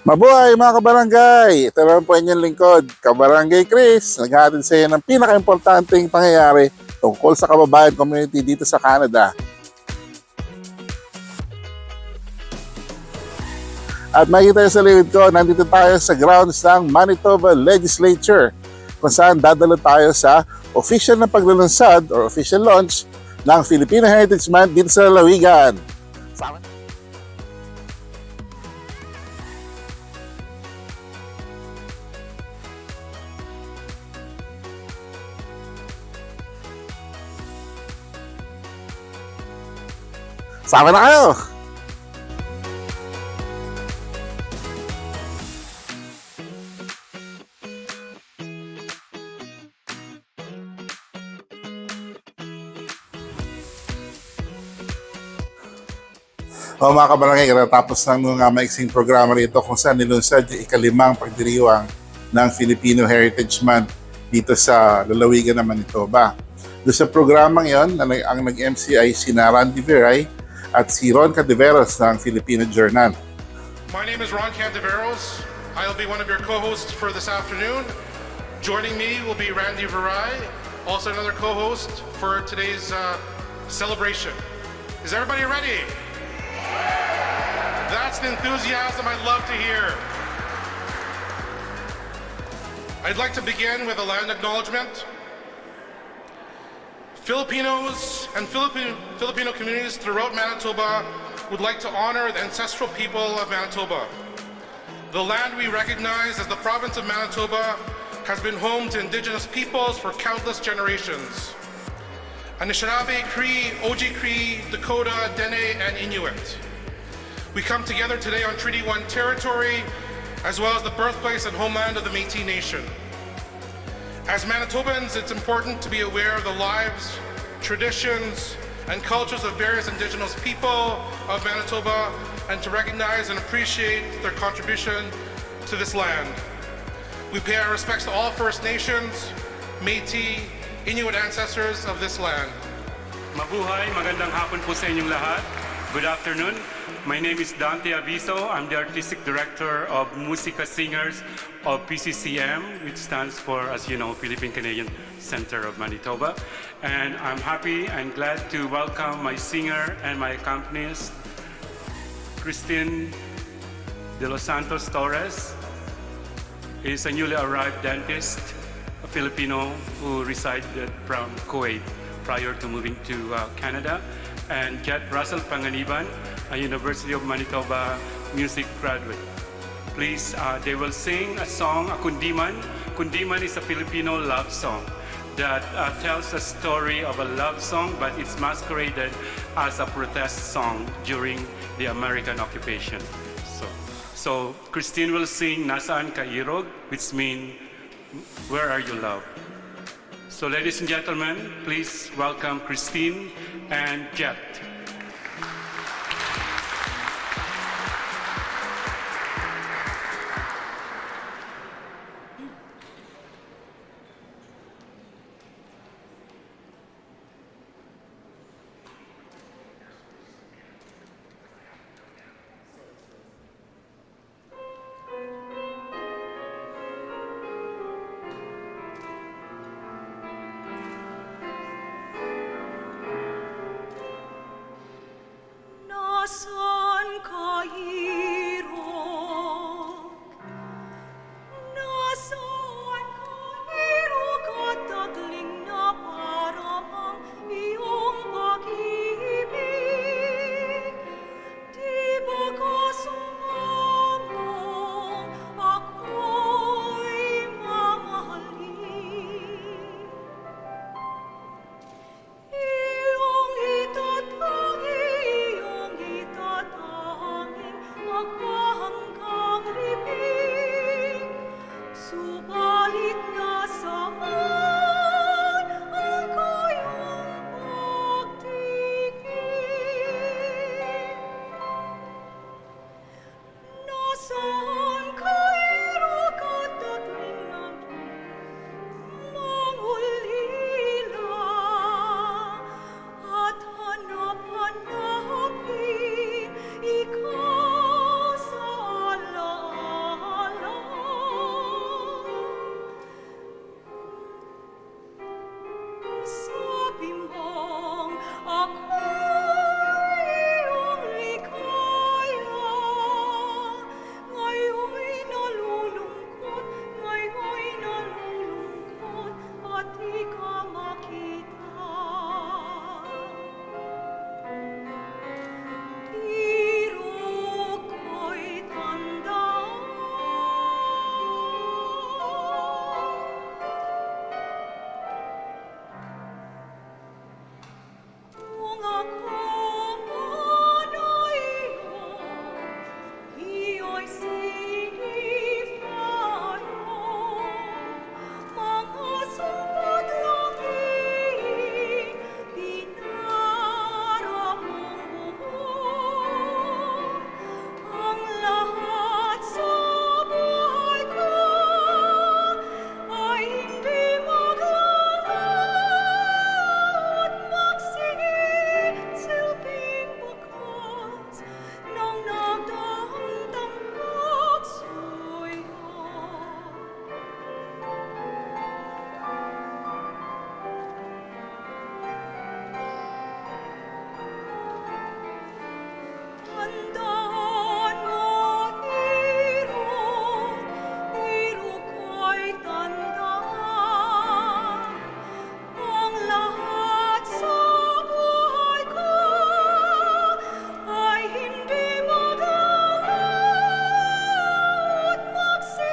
Mabuhay mga kabarangay! Ito naman po inyong lingkod, Kabarangay Chris. Naghahatid sa iyo ng pinaka-importanting pangyayari tungkol sa kababayan community dito sa Canada. At makikita nyo sa likod ko, nandito tayo sa grounds ng Manitoba Legislature kung saan dadalo tayo sa official na paglulunsad or official launch ng Filipino Heritage Month dito sa lalawigan. Sama na kayo! O mga kabarangay, katatapos ng maiksing programa rito kung saan nilunsad yung ikalimang pagdiriwang ng Filipino Heritage Month dito sa lalawigan ng Manitoba. Doon sa programang yon, ang nag-MC ay si Randy Veray at si Ron Cantiveros ng Filipino Journal. My name is Ron Cantiveros. I'll be one of your co-hosts for this afternoon. Joining me will be Randy Veray, also another co-host for today's celebration. Is everybody ready? That's the enthusiasm I'd love to hear. I'd like to begin with a land acknowledgement. Filipinos and Filipino communities throughout Manitoba would like to honor the ancestral people of Manitoba. The land we recognize as the province of Manitoba has been home to Indigenous peoples for countless generations. Anishinaabe, Cree, Oji Cree, Dakota, Dene, and Inuit. We come together today on Treaty 1 territory, as well as the birthplace and homeland of the Métis Nation. As Manitobans, it's important to be aware of the lives, traditions, and cultures of various Indigenous people of Manitoba, and to recognize and appreciate their contribution to this land. We pay our respects to all First Nations, Métis, Inuit ancestors of this land. Mabuhay, magandang hapon po sa inyong lahat. Good afternoon. My name is Dante Aviso. I'm the Artistic Director of Musica Singers of PCCM, which stands for, as you know, Philippine Canadian Center of Manitoba. And I'm happy and glad to welcome my singer and my accompanist, Christine De Los Santos Torres. Is a newly arrived dentist, a Filipino who resided from Kuwait prior to moving to Canada. And Jet Russell Panganiban, a University of Manitoba music graduate. Please, they will sing a song, a kundiman. Kundiman is a Filipino love song that tells a story of a love song, but it's masqueraded as a protest song during the American occupation. So Christine will sing Nasaan Ka Irog, which means, where are you, love? So ladies and gentlemen, please welcome Christine and Jet. Tandaan mo, Iro, Iro ko'y tandaan. Ang lahat sa buhay ko ay hindi magalaw at magsisilbing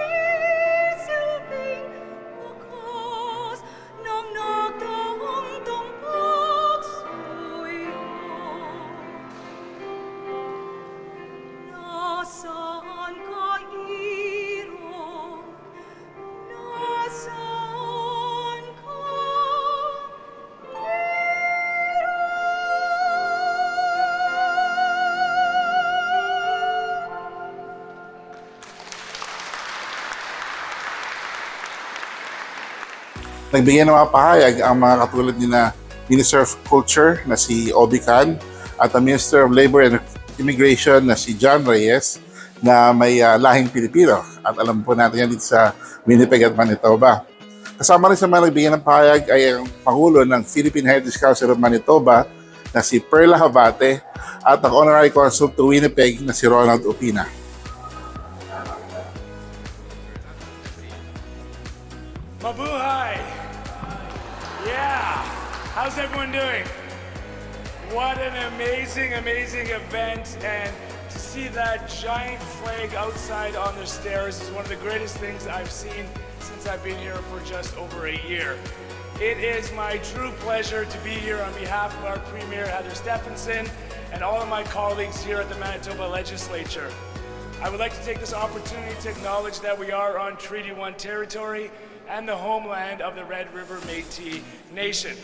wakas ng nagdaang pagsuyo. Nasaan ka, Iro? Nasaan ka, Nagbigay ng mga pahayag ang mga katulad ni na Minister of Culture na si Obi Can at ang Minister of Labor and Immigration na si John Reyes na may lahing Pilipino. At alam po natin yan dito sa Winnipeg at Manitoba. Kasama rin sa mga nagbigay ng pahayag ay ang Pangulo ng Philippine Heritage Council of Manitoba na si Perla Habate at ang Honorary Consul to Winnipeg na si Ronald Upina. Mabuhay! Yeah! How's everyone doing? What an amazing, amazing event, and to see that giant flag outside on the stairs is one of the greatest things I've seen since I've been here for just over a year. It is my true pleasure to be here on behalf of our Premier, Heather Stephenson, and all of my colleagues here at the Manitoba Legislature. I would like to take this opportunity to acknowledge that we are on Treaty 1 territory and the homeland of the Red River Métis Nation.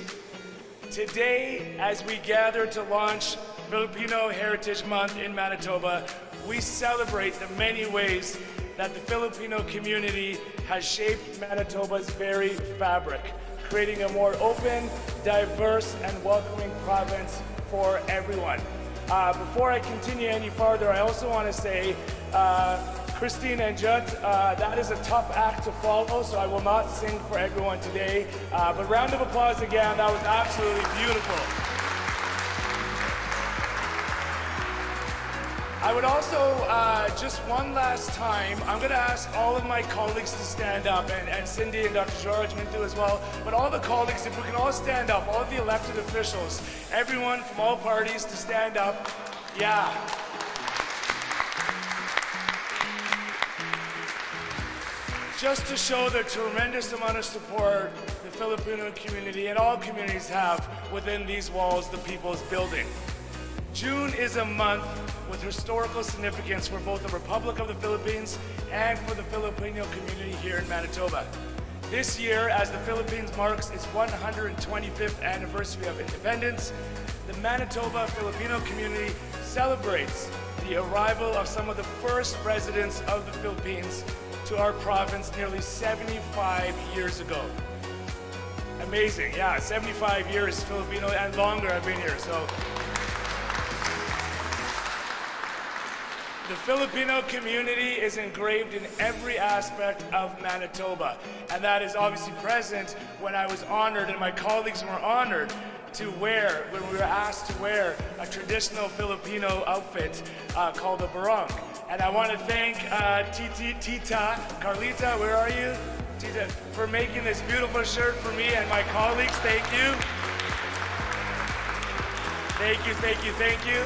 Today, as we gather to launch Filipino Heritage Month in Manitoba, we celebrate the many ways that the Filipino community has shaped Manitoba's very fabric, creating a more open, diverse, and welcoming province for everyone. Before I continue any farther, I also want to say, Christine and Judd, that is a tough act to follow, so I will not sing for everyone today. But round of applause again, that was absolutely beautiful. I would also, just one last time, I'm going to ask all of my colleagues to stand up, and Cindy and Dr. George do as well, but all the colleagues, if we can all stand up, all of the elected officials, everyone from all parties to stand up. Yeah. Just to show the tremendous amount of support the Filipino community and all communities have within these walls, the People's Building. June is a month with historical significance for both the Republic of the Philippines and for the Filipino community here in Manitoba. This year, as the Philippines marks its 125th anniversary of independence, the Manitoba Filipino community celebrates the arrival of some of the first residents of the Philippines to our province nearly 75 years ago. Amazing, yeah, 75 years Filipino and longer I've been here, so. The Filipino community is engraved in every aspect of Manitoba, and that is obviously present when I was honored and my colleagues were honored to wear, when we were asked to wear a traditional Filipino outfit called a barong. And I want to thank Tita, Carlita, where are you? Tita, for making this beautiful shirt for me and my colleagues. Thank you. Thank you, thank you, thank you.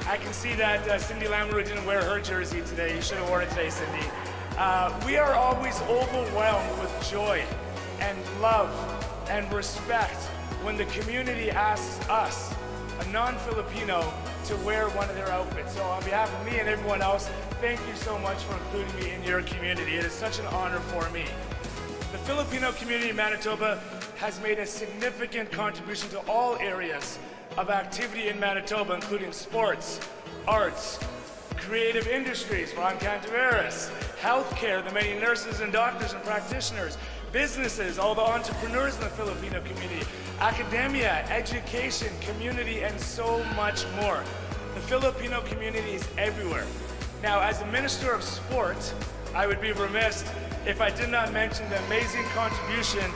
I can see that Cindy Lamoureux didn't wear her jersey today. You should have worn it today, Cindy. We are always overwhelmed with joy and love and respect when the community asks us, a non-Filipino, to wear one of their outfits. So on behalf of me and everyone else, thank you so much for including me in your community. It is such an honor for me. The Filipino community in Manitoba has made a significant contribution to all areas of activity in Manitoba, including sports, arts, creative industries, Ron Cantaveras, healthcare, the many nurses and doctors and practitioners, businesses, all the entrepreneurs in the Filipino community, academia, education, community, and so much more. The Filipino community is everywhere. Now, as the Minister of Sport, I would be remiss if I did not mention the amazing contribution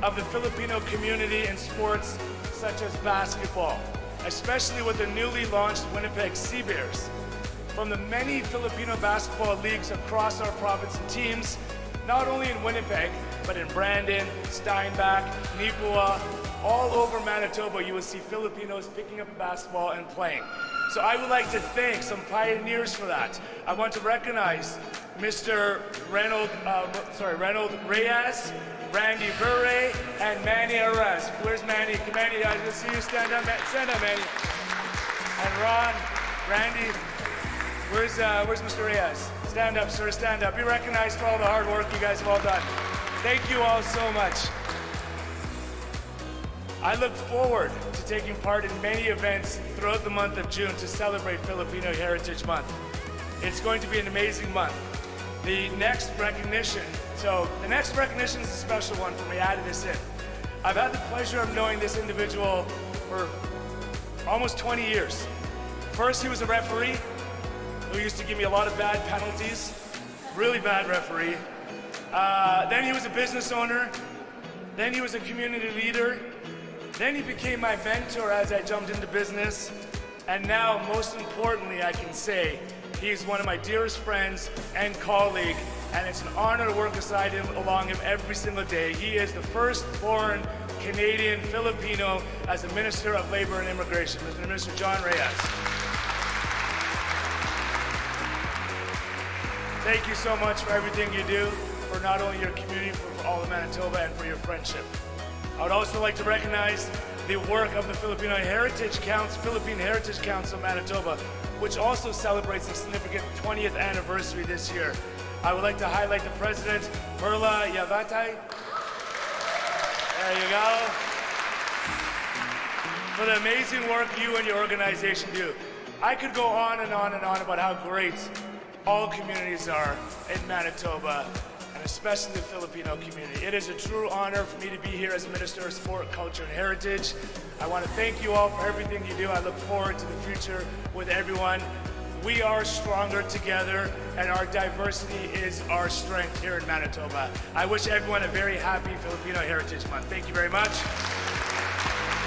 of the Filipino community in sports such as basketball, especially with the newly launched Winnipeg Sea Bears. from the many Filipino basketball leagues across our province and teams, not only in Winnipeg, but in Brandon, Steinbach, Nipua, all over Manitoba, you will see Filipinos picking up basketball and playing. So I would like to thank some pioneers for that. I want to recognize Mr. Reynold Reyes, Randy Burre, and Manny Arez. Where's Manny? Manny, I can see you. Stand up, Manny. And Ron, Randy, where's Mr. Reyes? Stand up, sir, stand up. Be recognized for all the hard work you guys have all done. Thank you all so much. I look forward to taking part in many events throughout the month of June to celebrate Filipino Heritage Month. It's going to be an amazing month. The next recognition is a special one for me. I added this in. I've had the pleasure of knowing this individual for almost 20 years. First, he was a referee who used to give me a lot of bad penalties, really bad referee. Then he was a business owner. Then he was a community leader. Then he became my mentor as I jumped into business. And now, most importantly, I can say, he's one of my dearest friends and colleague, and it's an honor to work beside him, along him every single day. He is the first-born Canadian Filipino as a Minister of Labor and Immigration, Mr. Minister John Reyes. Thank you so much for everything you do for not only your community, but for all of Manitoba and for your friendship. I would also like to recognize the work of the Philippine Heritage Council Manitoba, which also celebrates a significant 20th anniversary this year. I would like to highlight the president, Merla Yavatay. There you go. For the amazing work you and your organization do. I could go on and on and on about how great all communities are in Manitoba, and especially the Filipino community. It is a true honor for me to be here as Minister of Sport, Culture, and Heritage. I want to thank you all for everything you do. I look forward to the future with everyone. We are stronger together, and our diversity is our strength here in Manitoba. I wish everyone a very happy Filipino Heritage Month. Thank you very much.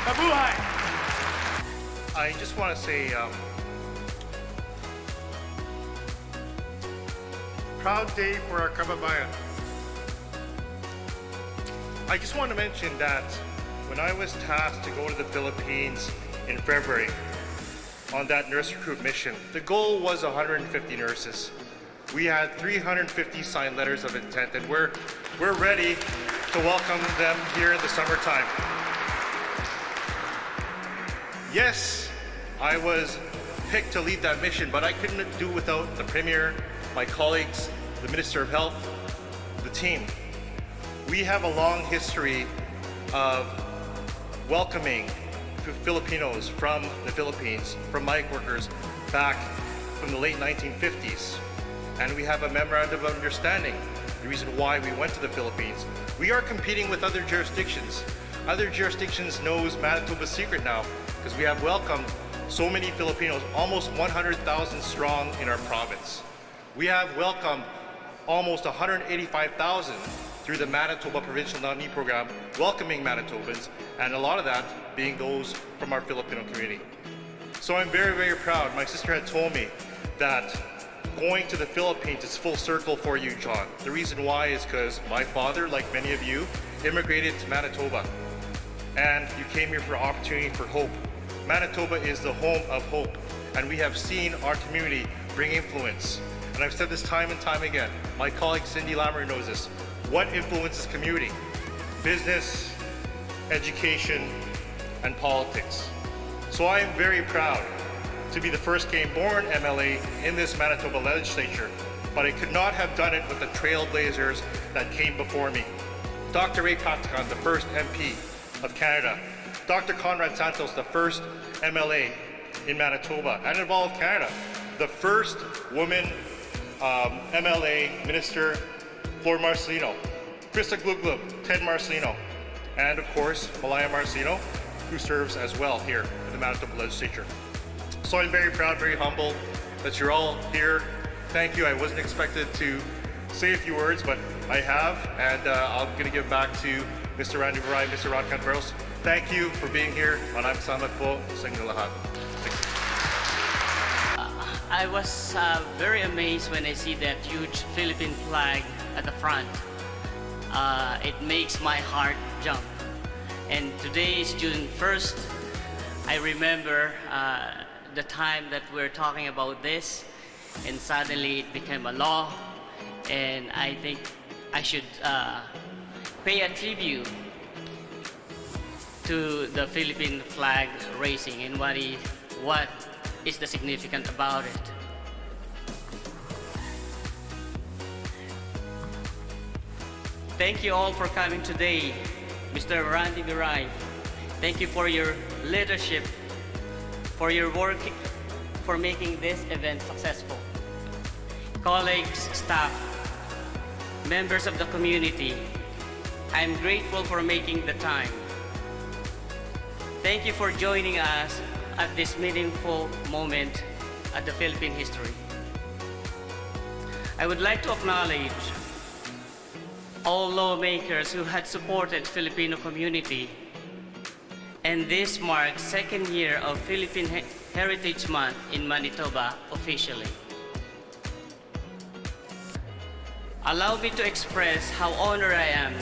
Mabuhay! I just want to say, proud day for our kababayan. I just want to mention that when I was tasked to go to the Philippines in February on that nurse recruit mission, the goal was 150 nurses. We had 350 signed letters of intent, and we're ready to welcome them here in the summertime. Yes, I was picked to lead that mission, but I couldn't do without the Premier, my colleagues, the Minister of Health, the team. We have a long history of welcoming Filipinos from the Philippines, from migrant workers back from the late 1950s. And we have a memorandum of understanding, the reason why we went to the Philippines. We are competing with other jurisdictions. Other jurisdictions knows Manitoba's secret now, because we have welcomed so many Filipinos, almost 100,000 strong in our province. We have welcomed almost 185,000 through the Manitoba Provincial Nominee Program, welcoming Manitobans, and a lot of that being those from our Filipino community. So I'm very, very proud. My sister had told me that going to the Philippines is full circle for you, John. The reason why is because my father, like many of you, immigrated to Manitoba. And you came here for opportunity, for hope. Manitoba is the home of hope, and we have seen our community bring influence. And I've said this time and time again. My colleague Cindy Lammer knows this. What influences community? Business, education, and politics. So I am very proud to be the first Canadian-born MLA in this Manitoba legislature, but I could not have done it with the trailblazers that came before me. Dr. Ray Patacon, the first MP of Canada. Dr. Conrad Santos, the first MLA in Manitoba and in all of Canada. The first woman MLA, Minister Flor Marcelino. Krista Gluglug, Ted Marcelino. And of course, Malaya Marcelino, who serves as well here in the Manitoba Legislature. So I'm very proud, very humbled that you're all here. Thank you. I wasn't expected to say a few words, but I have, and I'm going to give back to Mr. Randy Baray, Mr. Rod Cantaveros. Thank you for being here. Maraming salamat po sa inyong lahat. I was very amazed when I see that huge Philippine flag at the front. It makes my heart jump. And today is June 1st. I remember the time that we're talking about this, and suddenly it became a law. And I think I should pay a tribute to the Philippine flag raising and what is the significance about it. Thank you all for coming today. Mr. Randy Mirai, thank you for your leadership, for your work, for making this event successful. Colleagues, staff, members of the community, I'm grateful for making the time. Thank you for joining us at this meaningful moment at the Philippine history. I would like to acknowledge all lawmakers who had supported Filipino community, and this marks second year of Philippine Heritage Month in Manitoba officially. Allow me to express how honored I am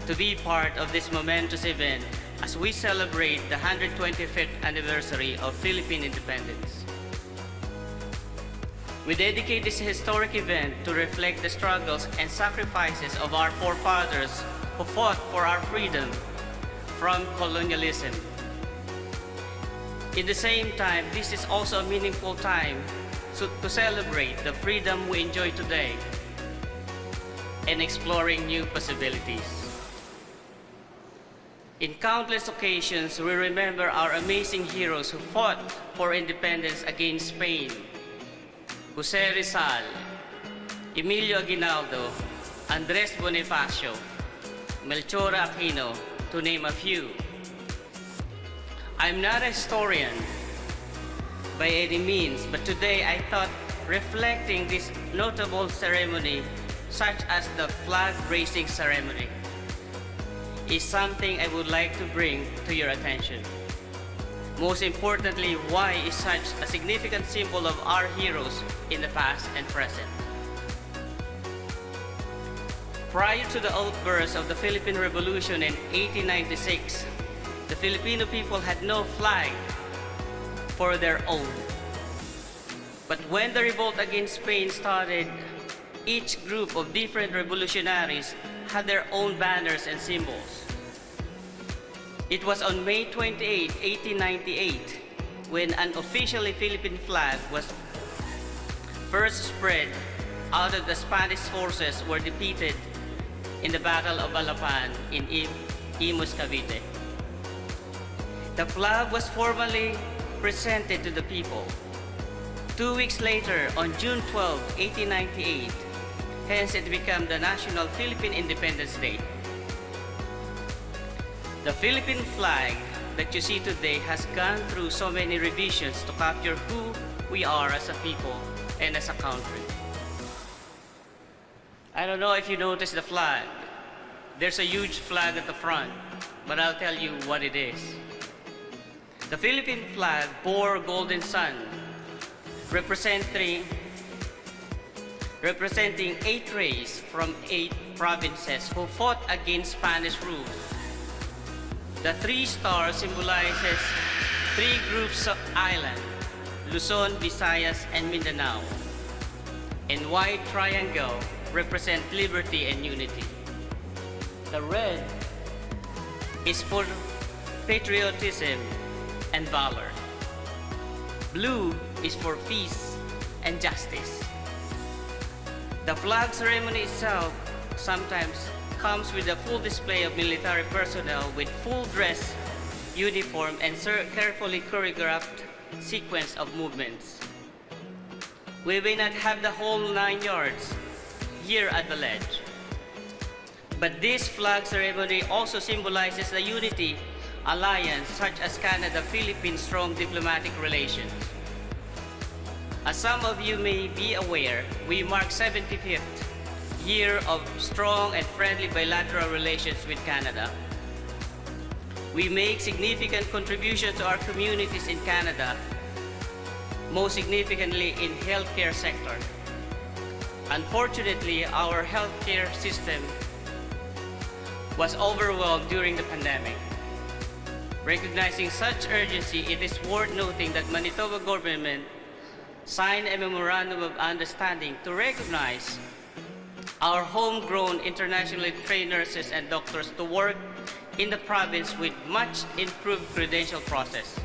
to be part of this momentous event as we celebrate the 125th anniversary of Philippine independence. We dedicate this historic event to reflect the struggles and sacrifices of our forefathers who fought for our freedom from colonialism. In the same time, this is also a meaningful time to celebrate the freedom we enjoy today and exploring new possibilities. In countless occasions, we remember our amazing heroes who fought for independence against Spain. Jose Rizal, Emilio Aguinaldo, Andres Bonifacio, Melchor Aquino, to name a few. I'm not a historian by any means, but today I thought reflecting this notable ceremony, such as the flag-raising ceremony, is something I would like to bring to your attention. Most importantly, why is such a significant symbol of our heroes in the past and present. Prior to the outburst of the Philippine Revolution in 1896, the Filipino people had no flag for their own. But when the revolt against Spain started, each group of different revolutionaries had their own banners and symbols. It was on May 28, 1898, when an officially Philippine flag was first spread out of the Spanish forces were defeated in the Battle of Alapan in Imus, Cavite. The flag was formally presented to the people. 2 weeks later, on June 12, 1898, hence it became the National Philippine Independence Day. The Philippine flag that you see today has gone through so many revisions to capture who we are as a people and as a country. I don't know if you noticed the flag. There's a huge flag at the front, but I'll tell you what it is. The Philippine flag bore a golden sun, representing 8 rays from 8 provinces who fought against Spanish rule. The 3 stars symbolizes 3 groups of islands, Luzon, Visayas, and Mindanao. And white triangle represent liberty and unity. The red is for patriotism and valor. Blue is for peace and justice. The flag ceremony itself sometimes comes with a full display of military personnel with full dress, uniform, and carefully choreographed sequence of movements. We may not have the whole 9 yards here at the ledge, but this flag ceremony also symbolizes the unity alliance such as Canada-Philippine strong diplomatic relations. As some of you may be aware, we mark 75th year of strong and friendly bilateral relations with Canada. We make significant contributions to our communities in Canada most significantly in healthcare sector. Unfortunately, our healthcare system was overwhelmed during the pandemic. Recognizing such urgency, it is worth noting that Manitoba government signed a memorandum of understanding to recognize our homegrown internationally trained nurses and doctors to work in the province with much improved credential process.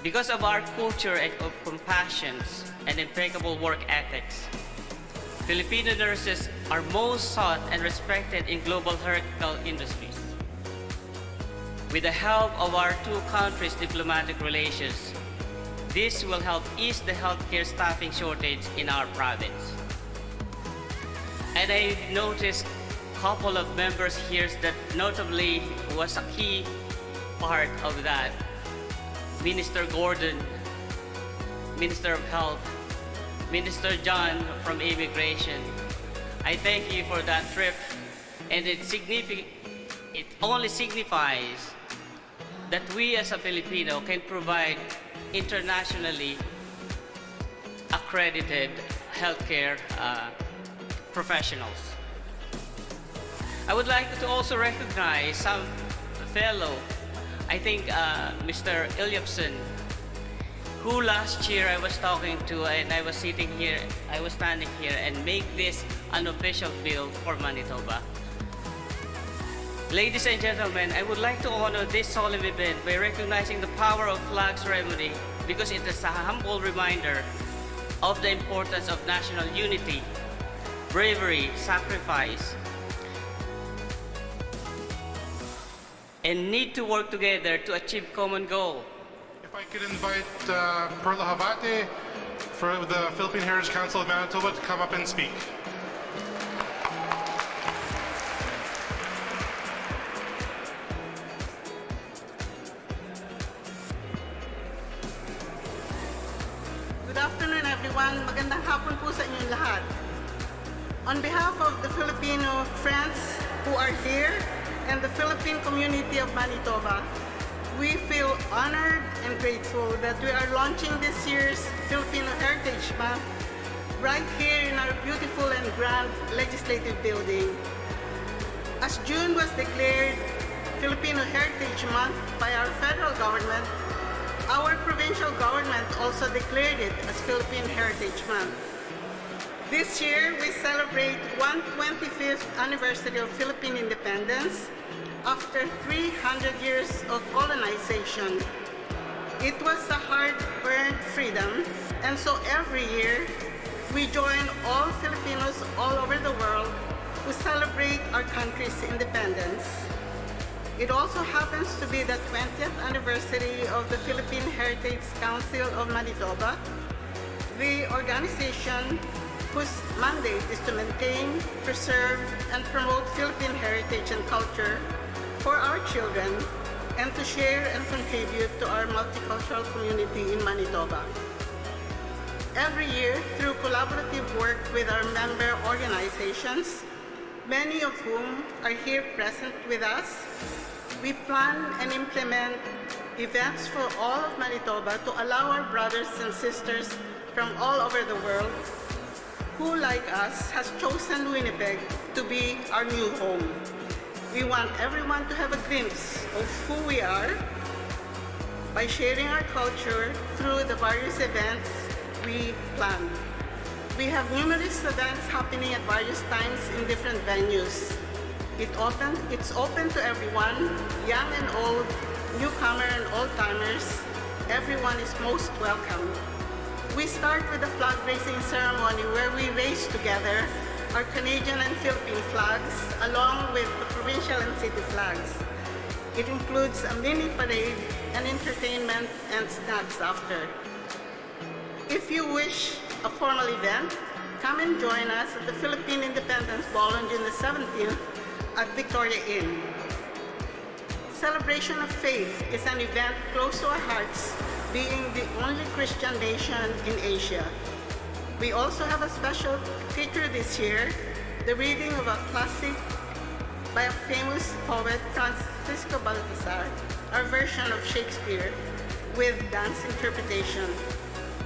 Because of our culture and of compassion and impeccable work ethics, Filipino nurses are most sought and respected in global healthcare industries. With the help of our two countries' diplomatic relations, this will help ease the healthcare staffing shortage in our province. And I noticed a couple of members here that notably was a key part of that. Minister Gordon, Minister of Health, Minister John from Immigration. I thank you for that trip, and it only signifies that we as a Filipino can provide internationally accredited healthcare professionals. I would like to also recognize some fellow, I think Mr. Ilyapson, who last year I was talking to and I was standing here and make this an official bill for Manitoba. Ladies and gentlemen, I would like to honor this solemn event by recognizing the power of flag ceremony because it is a humble reminder of the importance of national unity, bravery, sacrifice, and need to work together to achieve common goal. If I could invite Perla Havate for the Philippine Heritage Council of Manitoba to come up and speak. Good afternoon, everyone. Magandang hapon po sa inyong lahat. On behalf of the Filipino friends who are here and the Philippine community of Manitoba, we feel honored and grateful that we are launching this year's Filipino Heritage Month right here in our beautiful and grand legislative building. As June was declared Filipino Heritage Month by our federal government, our provincial government also declared it as Philippine Heritage Month. This year, we celebrate 125th anniversary of Philippine independence after 300 years of colonization. It was a hard-earned freedom, and so every year, we join all Filipinos all over the world who celebrate our country's independence. It also happens to be the 20th anniversary of the Philippine Heritage Council of Manitoba, the organization whose mandate is to maintain, preserve, and promote Philippine heritage and culture for our children and to share and contribute to our multicultural community in Manitoba. Every year, through collaborative work with our member organizations, many of whom are here present with us, we plan and implement events for all of Manitoba to allow our brothers and sisters from all over the world who, like us, has chosen Winnipeg to be our new home. We want everyone to have a glimpse of who we are by sharing our culture through the various events we plan. We have numerous events happening at various times in different venues. It's open to everyone, young and old, newcomer and old-timers. Everyone is most welcome. We start with a flag-raising ceremony where we raise together our Canadian and Philippine flags along with the provincial and city flags. It includes a mini parade and entertainment and snacks after. If you wish a formal event, come and join us at the Philippine Independence Ball on June the 17th at Victoria Inn. Celebration of Faith is an event close to our hearts, being the only Christian nation in Asia. We also have a special feature this year, the reading of a classic by a famous poet, Francisco Baltasar, our version of Shakespeare, with dance interpretation.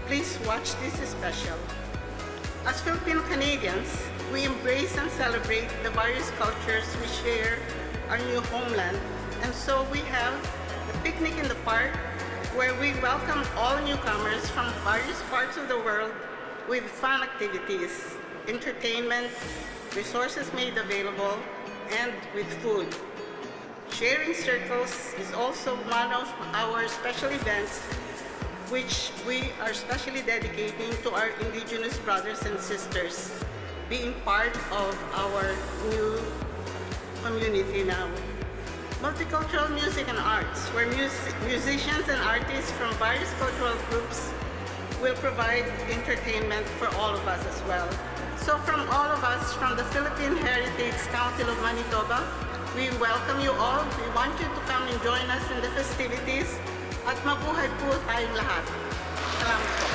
Please watch this special. As Filipino Canadians, we embrace and celebrate the various cultures we share our new homeland, and so we have the Picnic in the Park, where we welcome all newcomers from various parts of the world with fun activities, entertainment, resources made available, and with food. Sharing Circles is also one of our special events which we are specially dedicating to our Indigenous brothers and sisters, being part of our new community now. Multicultural music and arts, where musicians and artists from various cultural groups will provide entertainment for all of us as well. So from all of us from the Philippine Heritage Council of Manitoba, we welcome you all. We want you to come and join us in the festivities at mabuhay po tayong lahat. Salamat po.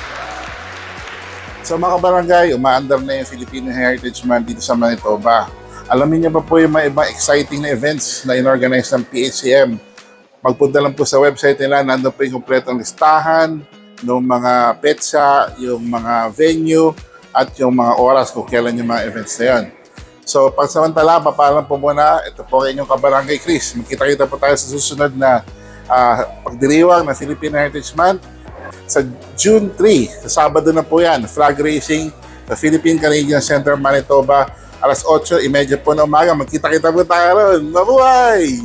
So mga kabarangay, umaandar na yung Filipino Heritage Month dito sa Manitoba. Alamin niyo ba po yung mga ibang exciting na events na inorganize ng PHCM? Magpunta lang po sa website nila, nandun po yung kompletong listahan ng mga petsa, yung mga venue, at yung mga oras kung kailan yung mga events na yun. So pagsamantala, papaalam po muna. Ito po ang inyong kabarangay Chris. Magkita-kita po tayo sa susunod na pagdiriwang ng Filipino Heritage Month sa June 3, sa Sabado na po yan, flag raising sa Philippine Canadian Center, Manitoba, alas 8:30 po na umaga. Magkita-kita po tayo ron. Mabuhay!